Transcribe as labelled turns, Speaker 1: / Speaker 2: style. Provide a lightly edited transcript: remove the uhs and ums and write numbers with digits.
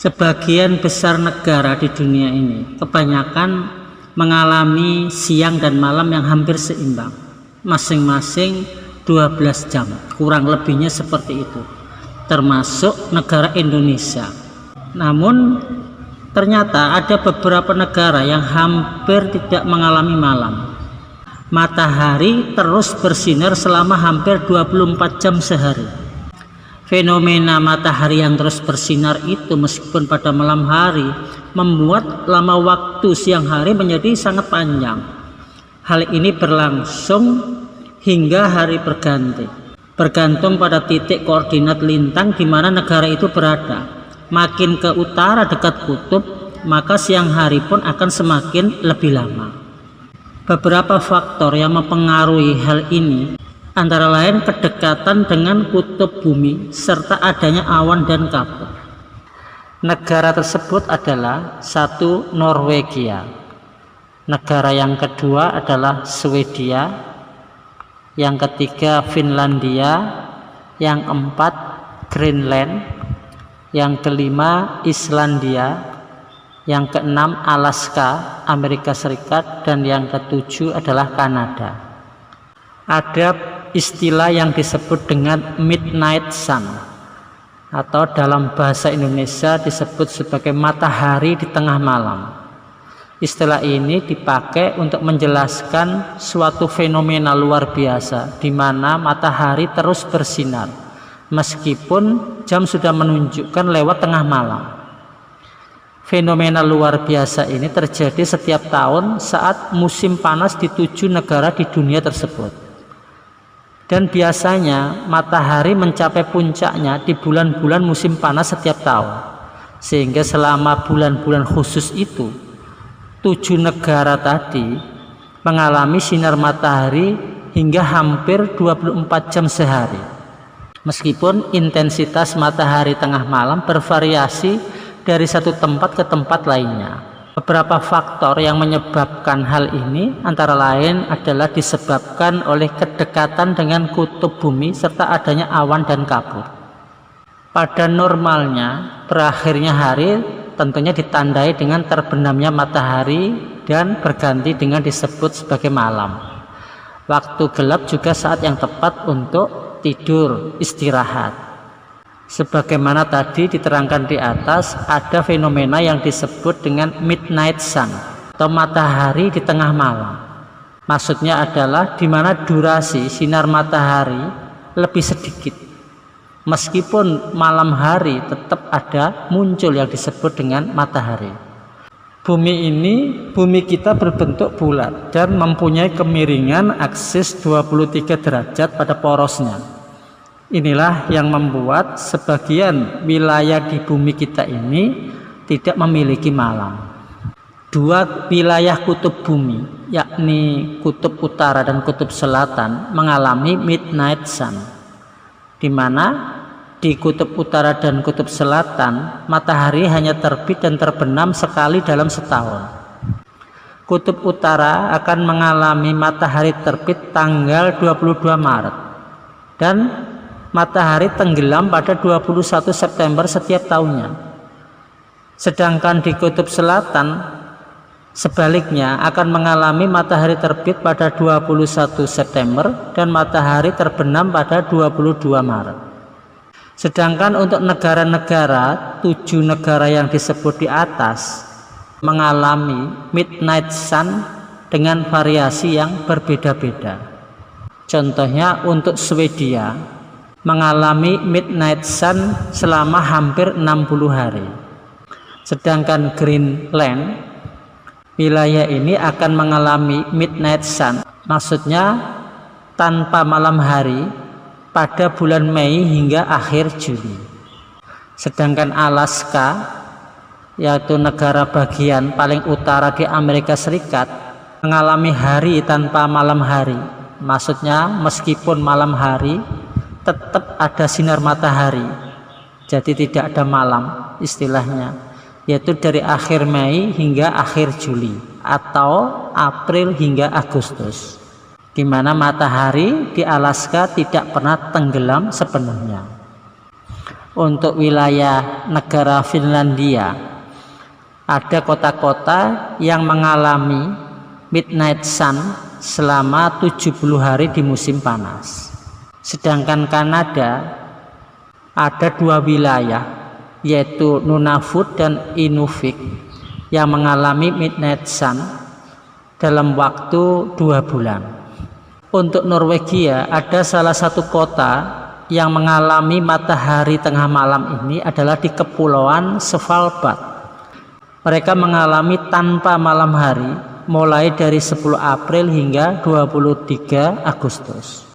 Speaker 1: Sebagian besar negara di dunia ini kebanyakan mengalami siang dan malam yang hampir seimbang, masing-masing 12 jam, kurang lebihnya seperti itu, termasuk negara Indonesia. Namun ternyata ada beberapa negara yang hampir tidak mengalami malam. Matahari terus bersinar selama hampir 24 jam sehari. Fenomena matahari yang terus bersinar itu meskipun pada malam hari membuat lama waktu siang hari menjadi sangat panjang. Hal ini berlangsung hingga hari berganti, bergantung pada titik koordinat lintang di mana negara itu berada. Makin ke utara dekat kutub, maka siang hari pun akan semakin lebih lama. Beberapa faktor yang mempengaruhi hal ini antara lain kedekatan dengan kutub bumi serta adanya awan dan kabut. Negara tersebut adalah satu, Norwegia. Negara yang kedua adalah Swedia. Yang ketiga Finlandia. Yang keempat Greenland. Yang kelima Islandia. Yang keenam Alaska, Amerika Serikat. Dan yang ketujuh adalah Kanada. Ada istilah yang disebut dengan midnight sun, atau dalam bahasa Indonesia disebut sebagai matahari di tengah malam. Istilah ini dipakai untuk menjelaskan suatu fenomena luar biasa di mana matahari terus bersinar meskipun jam sudah menunjukkan lewat tengah malam. Fenomena luar biasa ini terjadi setiap tahun saat musim panas di 7 negara di dunia tersebut. Dan biasanya matahari mencapai puncaknya di bulan-bulan musim panas setiap tahun. Sehingga selama bulan-bulan khusus itu, 7 negara tadi mengalami sinar matahari hingga hampir 24 jam sehari. Meskipun intensitas matahari tengah malam bervariasi dari satu tempat ke tempat lainnya. Beberapa faktor yang menyebabkan hal ini antara lain adalah disebabkan oleh kedekatan dengan kutub bumi serta adanya awan dan kabut. Pada normalnya, berakhirnya hari tentunya ditandai dengan terbenamnya matahari dan berganti dengan disebut sebagai malam. Waktu gelap juga saat yang tepat untuk tidur, istirahat. Sebagaimana tadi diterangkan di atas, ada fenomena yang disebut dengan midnight sun atau matahari di tengah malam. Maksudnya adalah di mana durasi sinar matahari lebih sedikit. Meskipun malam hari tetap ada muncul yang disebut dengan matahari. Bumi kita berbentuk bulat dan mempunyai kemiringan aksis 23 derajat pada porosnya. Inilah yang membuat sebagian wilayah di bumi kita ini tidak memiliki malam. 2 wilayah kutub bumi, yakni kutub utara dan kutub selatan, mengalami midnight sun, di mana di kutub utara dan kutub selatan matahari hanya terbit dan terbenam sekali dalam setahun. Kutub utara akan mengalami matahari terbit tanggal 22 Maret dan matahari tenggelam pada 21 September setiap tahunnya. Sedangkan di kutub selatan sebaliknya akan mengalami matahari terbit pada 21 September dan matahari terbenam pada 22 Maret. Sedangkan untuk negara-negara, 7 negara yang disebut di atas mengalami midnight sun dengan variasi yang berbeda-beda. Contohnya untuk Swedia mengalami midnight sun selama hampir 60 hari. Sedangkan Greenland, wilayah ini akan mengalami midnight sun, maksudnya tanpa malam hari pada bulan Mei hingga akhir Juli. Sedangkan Alaska, yaitu negara bagian paling utara di Amerika Serikat, mengalami hari tanpa malam hari. Maksudnya meskipun malam hari tetap ada sinar matahari, jadi tidak ada malam istilahnya, yaitu dari akhir Mei hingga akhir Juli atau April hingga Agustus, di mana matahari di Alaska tidak pernah tenggelam sepenuhnya. Untuk wilayah negara Finlandia, ada kota-kota yang mengalami midnight sun selama 70 hari di musim panas. Sedangkan Kanada ada 2 wilayah, yaitu Nunavut dan Inuvik, yang mengalami midnight sun dalam waktu 2 bulan. Untuk Norwegia, ada salah satu kota yang mengalami matahari tengah malam ini adalah di Kepulauan Svalbard. Mereka mengalami tanpa malam hari mulai dari 10 April hingga 23 Agustus.